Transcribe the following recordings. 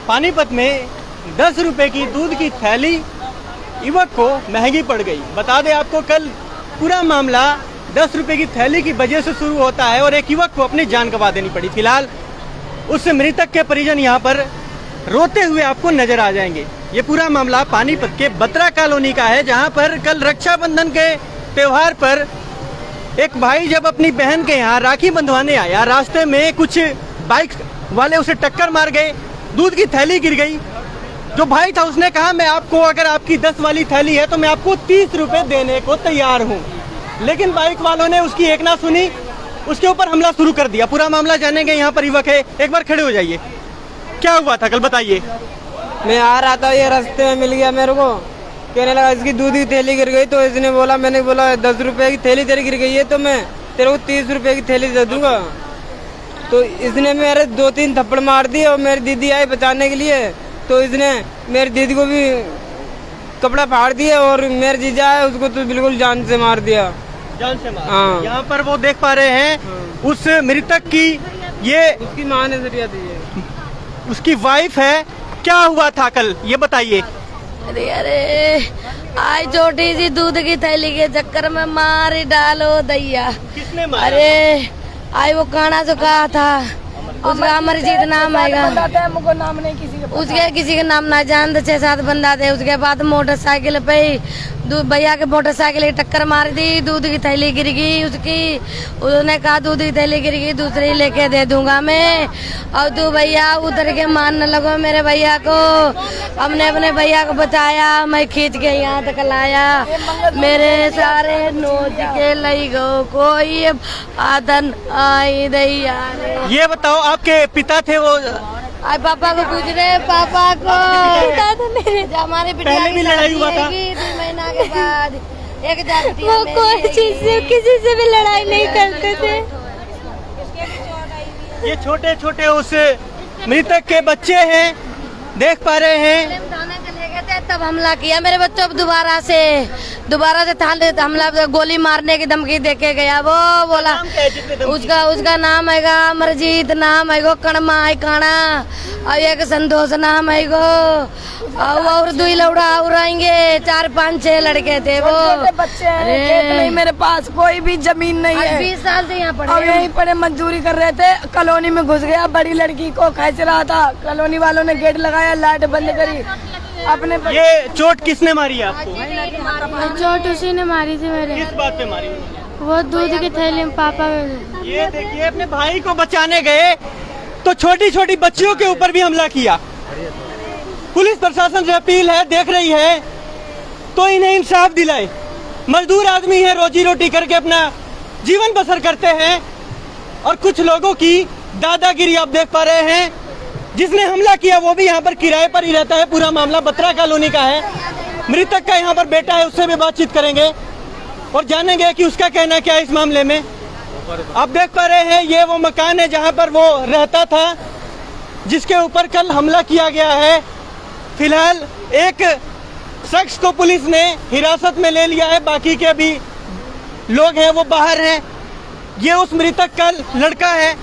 पानीपत में 10 रुपए की दूध की थैली युवक को महंगी पड़ गई। बता दें आपको, कल पूरा मामला 10 रुपए की थैली की वजह से शुरू होता है और एक युवक को अपनी जान गंवा देनी पड़ी। फिलहाल उस मृतक के परिजन यहाँ पर रोते हुए आपको नजर आ जाएंगे। ये पूरा मामला पानीपत के बत्रा कॉलोनी का है, जहाँ पर कल रक्षाबंधन के त्योहार पर एक भाई जब अपनी बहन के यहाँ राखी बंधवाने आया, रास्ते में कुछ बाइक वाले उसे टक्कर मार गए, दूध की थैली गिर गई। जो भाई था उसने कहा, मैं आपको, अगर आपकी 10 वाली थैली है तो मैं आपको 30 रुपए देने को तैयार हूँ। लेकिन बाइक वालों ने उसकी एक ना सुनी, उसके ऊपर हमला शुरू कर दिया। पूरा मामला जानेंगे, यहाँ पर युवक है, एक बार खड़े हो जाइए। क्या हुआ था कल, बताइए। मैं आ रहा था, ये रास्ते में मिल गया मेरे को, कहने लगा इसकी दूध की थैली गिर गई। तो इसने बोला, मैंने बोला 10 रुपए की थैली तेरी गिर गई है तो मैं तेरे को 30 रुपए की थैली दे दूंगा। तो इसने मेरे 2-3 थप्पड़ मार दिए और मेरी दीदी आई बचाने के लिए, तो इसने मेरी दीदी को भी कपड़ा फाड़ दिया और मेरे जीजा है उसको तो बिल्कुल जान से मार दिया। जान से मार। हाँ। यहाँ पर वो देख पा रहे हैं उस मृतक की, ये उसकी माँ ने सरिया दी है, उसकी वाइफ है। क्या हुआ था कल, ये बताइए। अरे आज छोटी सी दूध की थैली के चक्कर में मार ही डालो दैया। किसने मारा? अरे आज वो काना जो कहा था, उसका अमरजीत नाम आएगा, उसके किसी का नाम ना जान, 6-7 बंदा थे। उसके बाद मोटरसाइकिल पे भैया के मोटरसाइकिल की टक्कर मार दी, दूध की थैली गिर गई उसकी। उसने कहा दूध की थैली गिर गई, दूसरी लेके दे दूंगा मैं। और तू भैया उतर के मारने लगो मेरे भैया को। हमने अपने भैया को बचाया, मैं खींच के यहाँ तक लाया, मेरे सारे नोच के लई गो, कोई आदन आई दैया। ये बताओ, आपके पिता थे वो? आज पापा को पूछ रहे, पापा को हमारे पहले भी लड़ाई हुआ था? 2 महीना के बाद 1000 वो कोई चीज से किसी से भी लड़ाई नहीं करते थे। ये छोटे छोटे उस मृतक के बच्चे हैं, देख पा रहे हैं। थाने चले गए थे तब हमला किया मेरे बच्चों पर, दोबारा से थाने हमला, गोली मारने की धमकी देके गया। वो बोला उसका नाम है अमरजीत, नाम है कणमा है काना, और एक संतोष नाम है और 2 लौड़ा उड़ाएंगे। 4-5-6 लड़के थे वो। बच्चे नहीं, मेरे पास कोई भी जमीन नहीं है। 20 साल से यहाँ पढ़े, अब यहीं पड़े मजदूरी कर रहे थे, कॉलोनी में घुस गया, बड़ी लड़की को खींच रहा था, कॉलोनी वालों ने गेट लगाया, लाइट बंद करी। अपने ये चोट किसने मारी है आपको? चोट उसी ने मारी थी मेरे। किस बात पे मारी? वो दूध की थैली में पापा। ये देखिए, अपने भाई को बचाने गए तो छोटी छोटी बच्चियों के ऊपर भी हमला किया। पुलिस प्रशासन से अपील है, देख रही है तो इन्हें इंसाफ दिलाए। मजदूर आदमी है, रोजी रोटी करके अपना जीवन बसर करते हैं, और कुछ लोगों की दादागिरी आप देख पा रहे हैं। जिसने हमला किया वो भी यहाँ पर किराए पर ही रहता है। पूरा मामला बत्रा कॉलोनी का है। मृतक का यहाँ पर बेटा है, उससे भी बातचीत करेंगे और जानेंगे कि उसका कहना क्या है इस मामले में। आप देख पा रहे हैं, ये वो मकान है जहाँ पर वो रहता था, जिसके ऊपर कल हमला किया गया है। फिलहाल एक शख्स को पुलिस ने हिरासत में ले लिया है, बाकी के भी लोग हैं वो बाहर हैं। ये उस मृतक का लड़का है।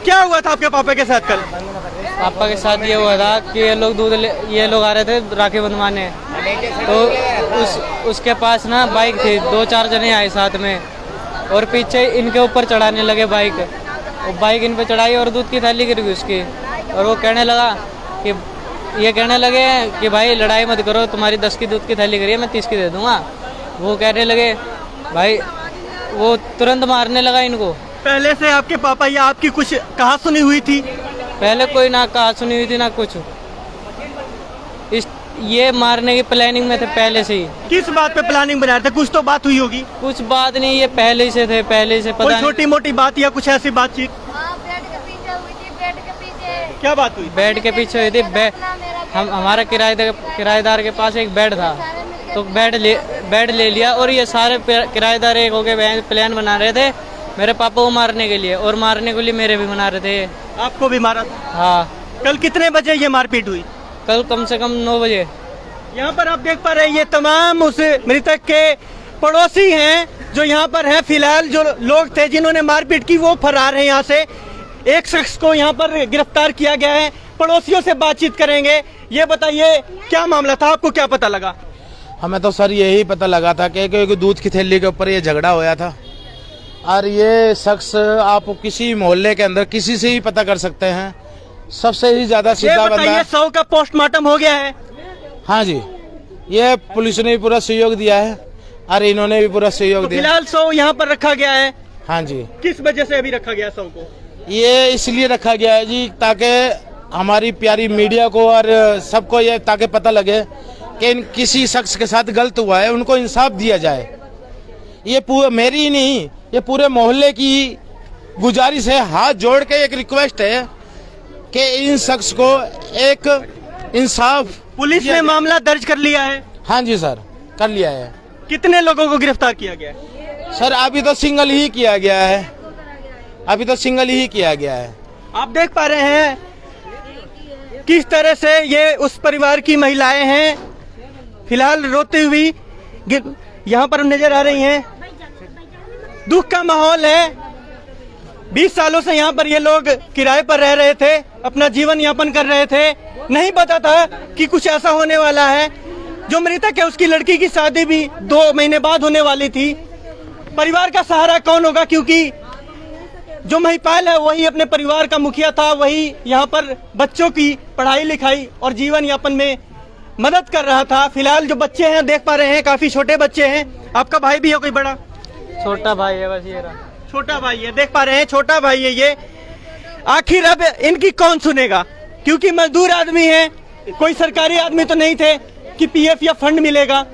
क्या हुआ था आपके पापा के साथ कल? पापा के साथ ये हुआ था कि ये लोग आ रहे थे राखी बंधवाने, तो उसके पास ना बाइक थी, 2-4 जने आए साथ में और पीछे इनके ऊपर चढ़ाने लगे बाइक। वो बाइक इन पे चढ़ाई और दूध की थैली गिर गई उसकी। और वो कहने लगे कि भाई लड़ाई मत करो, तुम्हारी 10 की दूध की थैली गिरी है, मैं 30 की दे दूंगा। वो कहने लगे भाई, वो तुरंत मारने लगा इनको। पहले से आपके पापा या आपकी कुछ कहा सुनी हुई थी? पहले कोई ना कहा सुनी हुई थी ना कुछ। ये मारने की प्लानिंग में थे पहले से ही। किस बात पे प्लानिंग बना रहे थे? कुछ तो बात हुई होगी। कुछ बात नहीं, ये पहले से थे, पहले से पता। छोटी मोटी बात या कुछ ऐसी बातचीत? बेड के पीछे हुई थी, बेड के पीछे। क्या बात हुई? बेड के पीछे हुई थी। हमारा किराएदार के पास एक बेड था, तो बेड ले लिया और ये सारे किराएदार एक होके प्लान बना रहे थे मेरे पापा को मारने के लिए, और मारने के लिए मेरे भी बना रहे थे। आपको भी मारा? हाँ। कल कितने बजे ये मारपीट हुई? कल कम से कम 9 बजे। यहाँ पर आप देख पा रहे हैं, ये तमाम उस मृतक के पड़ोसी हैं जो यहाँ पर हैं। फिलहाल जो लोग थे जिन्होंने मारपीट की वो फरार हैं यहाँ से। एक शख्स को यहाँ पर गिरफ्तार किया गया है। पड़ोसियों से बातचीत करेंगे। ये बताइए क्या मामला था, आपको क्या पता लगा? हमें तो सर यही पता लगा था कि दूध की थैली के ऊपर ये झगड़ा होया था, और ये शख्स आप किसी मोहल्ले के अंदर किसी से ही पता कर सकते हैं, सबसे ही ज्यादा ये सीधा बताइए बंदा। 100 का पोस्टमार्टम हो गया है? हाँ जी, ये पुलिस ने भी पूरा सहयोग दिया है और इन्होंने भी पूरा सहयोग तो दिया। फिलहाल 100 यहाँ पर रखा गया है। हाँ जी, किस वजह से अभी रखा गया 100 को? ये इसलिए रखा गया है जी ताकि हमारी प्यारी मीडिया को और सबको ये ताकि पता लगे कि किसी शख्स के साथ गलत हुआ है, उनको इंसाफ दिया जाए। ये मेरी ही नहीं, ये पूरे मोहल्ले की गुजारिश है, हाथ जोड़ के एक रिक्वेस्ट है कि इन शख्स को एक इंसाफ। पुलिस ने मामला दर्ज कर लिया है? हाँ जी सर, कर लिया है। कितने लोगों को गिरफ्तार किया गया है? सर अभी तो सिंगल ही किया गया है, अभी तो सिंगल ही किया गया है। आप देख पा रहे हैं किस तरह से ये उस परिवार की महिलाएं हैं, फिलहाल रोती हुई यहाँ पर नजर आ रही हैं। दुख का माहौल है। 20 सालों से यहाँ पर ये लोग किराए पर रह रहे थे, अपना जीवन यापन कर रहे थे। नहीं पता था कि कुछ ऐसा होने वाला है। जो मृतक है उसकी लड़की की शादी भी 2 महीने बाद होने वाली थी। परिवार का सहारा कौन होगा, क्योंकि जो महिपाल है वही अपने परिवार का मुखिया था, वही यहाँ पर बच्चों की पढ़ाई लिखाई और जीवन यापन में मदद कर रहा था। फिलहाल जो बच्चे हैं देख पा रहे हैं, काफी छोटे बच्चे हैं। आपका भाई भी है कोई बड़ा? छोटा भाई है बस ये रहा। छोटा भाई है, देख पा रहे हैं छोटा भाई है ये। आखिर अब इनकी कौन सुनेगा, क्योंकि मजदूर आदमी है, कोई सरकारी आदमी तो नहीं थे कि पीएफ या फंड मिलेगा।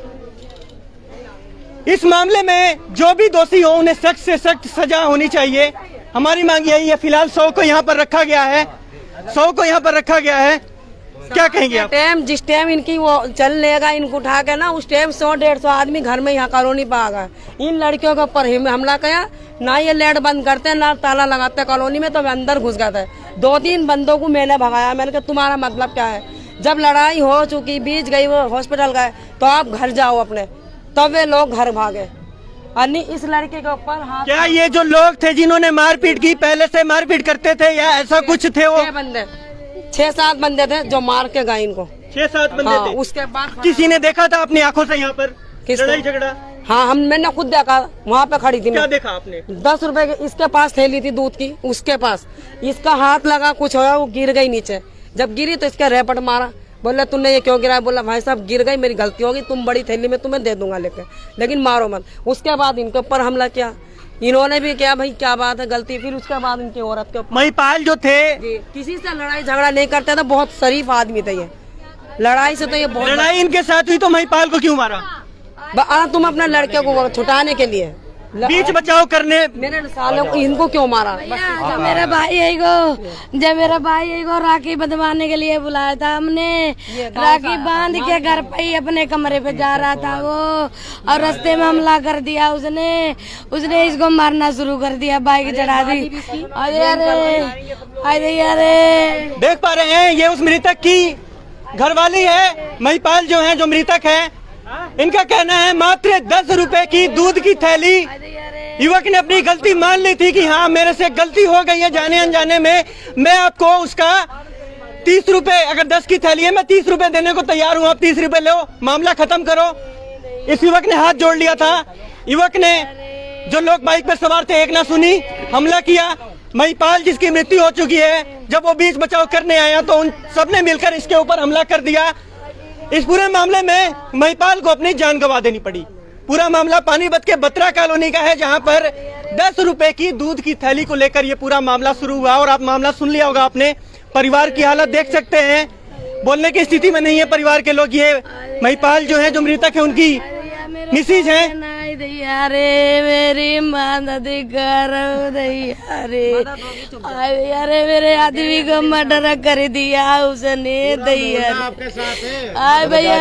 इस मामले में जो भी दोषी हो उन्हें सख्त से सख्त सजा होनी चाहिए। हमारी मांग यही है। फिलहाल 100 को यहाँ पर रखा गया है, 100 को यहाँ पर रखा गया है। क्या कहेंगे आप? टाइम जिस टाइम इनकी वो चल लेगा, इनको उठा के ना उस टाइम 100-150 आदमी घर में यहाँ कॉलोनी पे आ गए। इन लड़कियों के ऊपर हमला किया, ना ये लाइट बंद करते ना ताला लगाते कॉलोनी में, तो अंदर घुस गए थे। 2-3 बंदों को मैंने भगाया। मैंने कहा तुम्हारा मतलब क्या है? जब लड़ाई हो चुकी, बीच गई, वो हॉस्पिटल गए, तो आप घर जाओ अपने, तब वे लोग घर भागे। अन्य इस लड़के के ऊपर हाथ। क्या ये जो लोग थे जिन्होंने मारपीट की, पहले से मारपीट करते थे या ऐसा कुछ थे? वो 6-7 बंदे थे जो मार के गए इनको। 6-7 बंदे हाँ, थे। उसके बाद किसी ने देखा था अपनी आंखों से यहाँ पर लड़ाई झगड़ा? हाँ, मैंने खुद देखा, वहाँ पे खड़ी थी। क्या मैं देखा आपने? 10 रुपए की इसके पास थैली थी दूध की, उसके पास इसका हाथ लगा, कुछ होया, वो गिर गई नीचे। जब गिरी तो इसका रैपट मारा। बोला तूने ये क्यों गिराया? बोला भाई साहब गिर गई, मेरी गलती होगी, तुम बड़ी थैली में तुम्हें दे दूंगा लेके, लेकिन मारो मत। उसके बाद इनके ऊपर हमला किया। इन्होंने भी क्या भाई क्या बात है, गलती। फिर उसके बाद इनकी औरत के ऊपर। महिपाल जो थे किसी से लड़ाई झगड़ा नहीं करते थे, बहुत शरीफ आदमी थे ये। लड़ाई से तो ये बहुत। लड़ाई इनके साथ हुई तो महिपाल को क्यों मारा? तुम अपने लड़के को छुटाने के लिए बीच बचाव करने मेरे सालों को इनको क्यों मारा? जब मेरा भाई यही को राखी बंधवाने के लिए बुलाया था हमने। राखी बांध के घर पे ही अपने कमरे पे जा रहा था वो, और रास्ते में हमला कर दिया उसने इसको मारना शुरू कर दिया, बाइक चढ़ा दी। अरे देख पा रहे हैं ये उस मृतक की घरवाली है। महिपाल जो है, जो मृतक है, इनका कहना है मात्र 10 रुपए की दूध की थैली। युवक ने अपनी गलती मान ली थी कि हाँ मेरे से गलती हो गई है जाने अनजाने में, मैं आपको उसका 30 रुपए, अगर 10 की थैली है मैं 30 रुपए देने को तैयार हूँ, आप 30 रुपए लो, मामला खत्म करो। इस युवक ने हाथ जोड़ लिया था। युवक ने, जो लोग बाइक पर सवार थे, एक ना सुनी, हमला किया। महिपाल जिसकी मृत्यु हो चुकी है, जब वो बीच बचाव करने आया तो उन सबने मिलकर इसके ऊपर हमला कर दिया। इस पूरे मामले में महिपाल को अपनी जान गंवा देनी पड़ी। पूरा मामला पानीपत के बत्रा कॉलोनी का है, जहां पर 10 रुपए की दूध की थैली को लेकर ये पूरा मामला शुरू हुआ। और आप मामला सुन लिया होगा आपने, परिवार की हालत देख सकते हैं, बोलने की स्थिति में नहीं है परिवार के लोग। ये महिपाल जो है, जो मृतक है, उनकी मिसिज है। दैया रे मेरी मदद करो दैया रे, अरे मेरे आदमी को मर्डर कर दिया उसने दैया। आए भैया,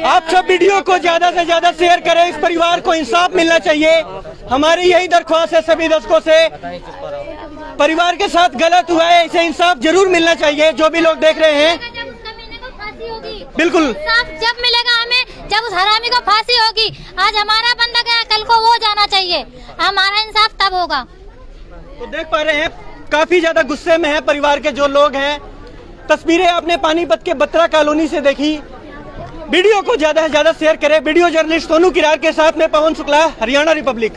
आप सब वीडियो को ज्यादा से ज्यादा शेयर करें। इस परिवार को इंसाफ मिलना चाहिए। हमारी यही दरख्वास्त है सभी दर्शकों से। परिवार के साथ गलत हुआ है, इसे इंसाफ जरूर मिलना चाहिए। जो भी लोग देख रहे हैं, बिल्कुल जब मिलेगा हमें, जब उस हरामी को फांसी होगी। आज हमारा बंदा गया, कल को वो जाना चाहिए, हमारा इंसाफ तब होगा। तो देख पा रहे हैं काफी ज्यादा गुस्से में है परिवार के जो लोग हैं। तस्वीरें आपने पानीपत के बत्रा कॉलोनी से देखी। वीडियो को ज्यादा से ज्यादा शेयर करें। वीडियो जर्नलिस्ट सोनू किरार के साथ में पवन शुक्ला, हरियाणा रिपब्लिक।